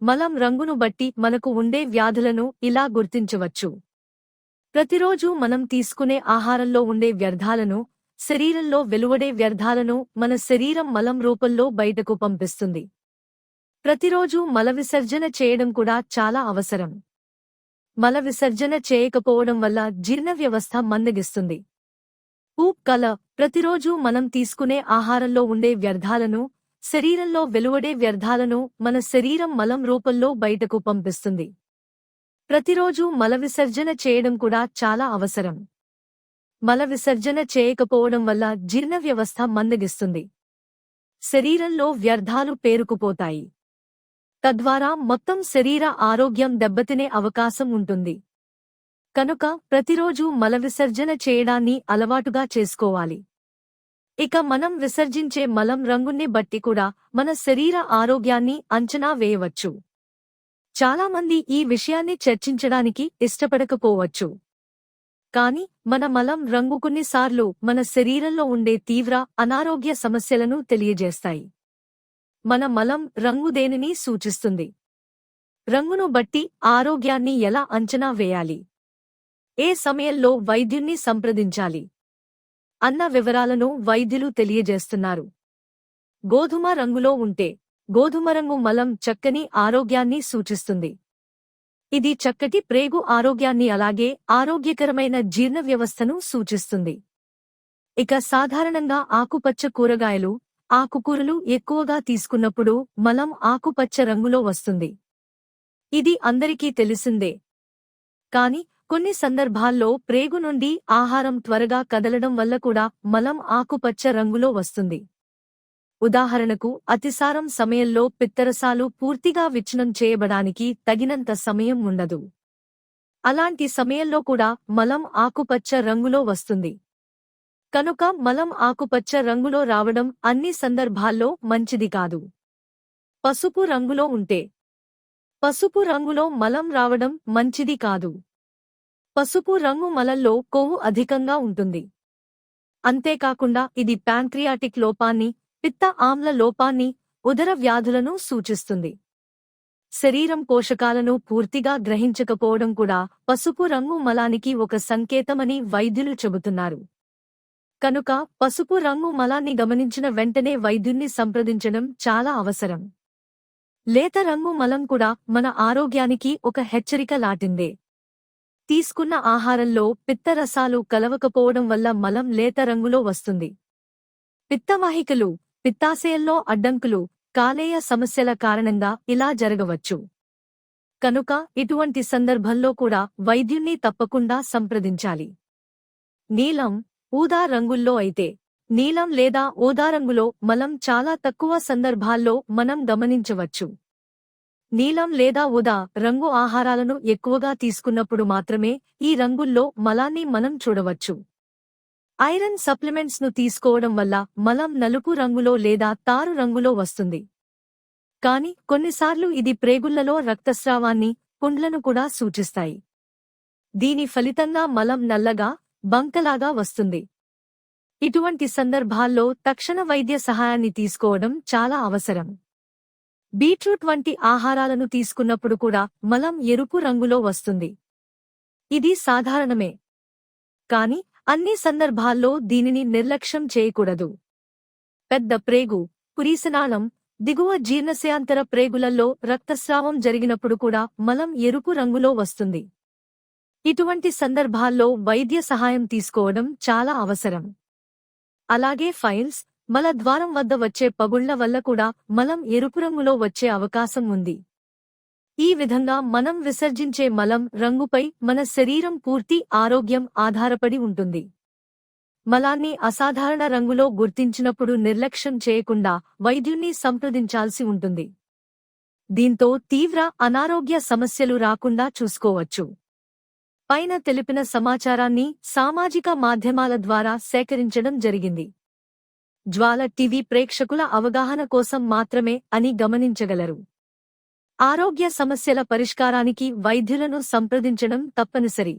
మలం రంగును బట్టి మనకు ఉండే వ్యాధులను ఇలా గుర్తించవచ్చు. ప్రతిరోజు మనం తీసుకునే ఆహారంలో ఉండే వ్యర్థాలను, శరీరంలో వెలువడే వ్యర్థాలను మన శరీరం మలం రూపంలో బయటకు పంపిస్తుంది. ప్రతిరోజు మల విసర్జన చేయడం కూడా చాలా అవసరం. మల విసర్జన చేయకపోవడం వల్ల జీర్ణ వ్యవస్థ మందగిస్తుంది. ప్రతిరోజు మనం తీసుకునే ఆహారంలో ఉండే వ్యర్థాలను, శరీరంలో వెలువడే వ్యర్థాలను మన శరీరం మలం రూపంలో బయటకు పంపిస్తుంది. ప్రతిరోజు మల విసర్జన చేయడం కూడా చాలా అవసరం. మల విసర్జన చేయకపోవడం వల్ల జీర్ణ వ్యవస్థ మందగిస్తుంది. శరీరంలో వ్యర్థాలు పేరుకుపోతాయి. తద్వారా మొత్తం శరీర ఆరోగ్యం దెబ్బతినే అవకాశం ఉంటుంది. కనుక ప్రతిరోజు మల విసర్జన చేయడాన్ని అలవాటుగా చేసుకోవాలి. ఇక మనం విసర్జించే మలం రంగుని బట్టి కూడా మన శరీర ఆరోగ్యాన్ని అంచనా వేయవచ్చు. చాలామంది ఈ విషయాన్ని చర్చించడానికి ఇష్టపడకపోవచ్చు. కాని మన మలం రంగు కొన్నిసార్లు మన శరీరంలో ఉండే తీవ్ర అనారోగ్య సమస్యలను తెలియజేస్తాయి. మన మలం రంగు దేనిని సూచిస్తుంది? రంగును బట్టి ఆరోగ్యాన్ని ఎలా అంచనా వేయాలి? ఏ సమయంలో వైద్యుణ్ణి సంప్రదించాలి అన్న వివరాలను వైద్యులు తెలియజేస్తున్నారు. గోధుమ రంగులో ఉంటే గోధుమ రంగు మలం చక్కని ఆరోగ్యాన్ని సూచిస్తుంది. ఇది చక్కటి ప్రేగు ఆరోగ్యాన్ని అలాగే ఆరోగ్యకరమైన జీర్ణ వ్యవస్థను సూచిస్తుంది. ఇక సాధారణంగా ఆకుపచ్చ కూరగాయలు, ఆకుకూరలు ఎక్కువగా తీసుకున్నప్పుడు మలం ఆకుపచ్చ రంగులో వస్తుంది. ఇది అందరికీ తెలిసిందే. కాని కొన్ని సందర్భాల్లో ప్రేగు నుండి ఆహారం త్వరగా కదలడం వల్ల కూడా మలం ఆకుపచ్చ రంగులో వస్తుంది. ఉదాహరణకు అతిసారం సమయంలో పిత్తరసాలు పూర్తిగా విచ్ఛిన్నం చేయబడానికి తగినంత సమయం ఉండదు. అలాంటి సమయంలో కూడా మలం ఆకుపచ్చ రంగులో వస్తుంది. కనుక మలం ఆకుపచ్చ రంగులో రావడం అన్ని సందర్భాల్లో మంచిది కాదు. పసుపు రంగులో ఉంటే పసుపు రంగులో మలం రావడం మంచిది కాదు. పసుపు రంగు మలంలో కొవ్వు అధికంగా ఉంటుంది. అంతేకాకుండా ఇది ప్యాంక్రియాటిక్ లోపాన్ని, పిత్త ఆమ్ల లోపాన్ని, ఉదర వ్యాధులను సూచిస్తుంది. శరీరం పోషకాలను పూర్తిగా గ్రహించకపోవడం కూడా పసుపు రంగు మలానికి ఒక సంకేతమని వైద్యులు చెబుతున్నారు. కనుక పసుపు రంగు మలాన్ని గమనించిన వెంటనే వైద్యుణ్ణి సంప్రదించడం చాలా అవసరం. లేత రంగు మలం కూడా మన ఆరోగ్యానికి ఒక హెచ్చరిక లాంటిదే. తీసుకున్న ఆహారంలో పిత్తరసాలు కలవకపోవడం వల్ల మలం లేత రంగులో వస్తుంది. పిత్తవాహికలు, పిత్తాశయంలో అడ్డంకులు, కాలేయ సమస్యల కారణంగా ఇలా జరగవచ్చు. కనుక ఇటువంటి సందర్భంలో కూడా వైద్యుణ్ణి తప్పకుండా సంప్రదించాలి. నీలం, ఊదా రంగుల్లో అయితే నీలం లేదా ఊదా రంగులో మలం చాలా తక్కువ సందర్భాల్లో మనం గమనించవచ్చు. నీలం లేదా ఊదా రంగు ఆహారాలను ఎక్కువగా తీసుకున్నప్పుడు మాత్రమే ఈ రంగుల్లో మలాన్ని మనం చూడవచ్చు. ఐరన్ సప్లిమెంట్స్ ను తీసుకోవడం వల్ల మలం నలుపు రంగులో లేదా తారు రంగులో వస్తుంది. కాని కొన్నిసార్లు ఇది ప్రేగుళ్లలో రక్తస్రావాన్ని, పుండ్లను కూడా సూచిస్తాయి. దీని ఫలితంగా మలం నల్లగా, బంకలాగా వస్తుంది. ఇటువంటి సందర్భాల్లో తక్షణ వైద్య సహాయాన్ని తీసుకోవడం చాలా అవసరం. బీట్రూట్ వంటి ఆహారాలను తీసుకున్నప్పుడు కూడా మలం ఎరుపు రంగులో వస్తుంది. ఇది సాధారణమే. కాని అన్ని సందర్భాల్లో దీనిని నిర్లక్ష్యం చేయకూడదు. పెద్ద ప్రేగు, పురీసనాళం, దిగువ జీర్ణశయాంతర ప్రేగులలో రక్తస్రావం జరిగినప్పుడు కూడా మలం ఎరుపు రంగులో వస్తుంది. ఇటువంటి సందర్భాల్లో వైద్య సహాయం తీసుకోవడం చాలా అవసరం. అలాగే ఫైల్స్, మల ద్వారం వద్ద వచ్చే పగుళ్ల వల్ల కూడా మలం ఎరుపు రంగులో వచ్చే అవకాశం ఉంది. ఈ విధంగా మనం విసర్జించే మలం రంగుపై మన శరీరం పూర్తి ఆరోగ్యం ఆధారపడి ఉంటుంది. మలాన్ని అసాధారణ రంగులో గుర్తించినప్పుడు నిర్లక్ష్యం చేయకుండా వైద్యుణ్ణి సంప్రదించాల్సి ఉంటుంది. దీంతో తీవ్ర అనారోగ్య సమస్యలు రాకుండా చూసుకోవచ్చు. పైన తెలిపిన సమాచారాన్ని సామాజిక మాధ్యమాల ద్వారా సేకరించడం జరిగింది. జ్వాల టీవీ ప్రేక్షకుల అవగాహన కోసం మాత్రమే అని గమనించగలరు. ఆరోగ్య సమస్యల పరిష్కారానికి వైద్యులను సంప్రదించడం తప్పనిసరి.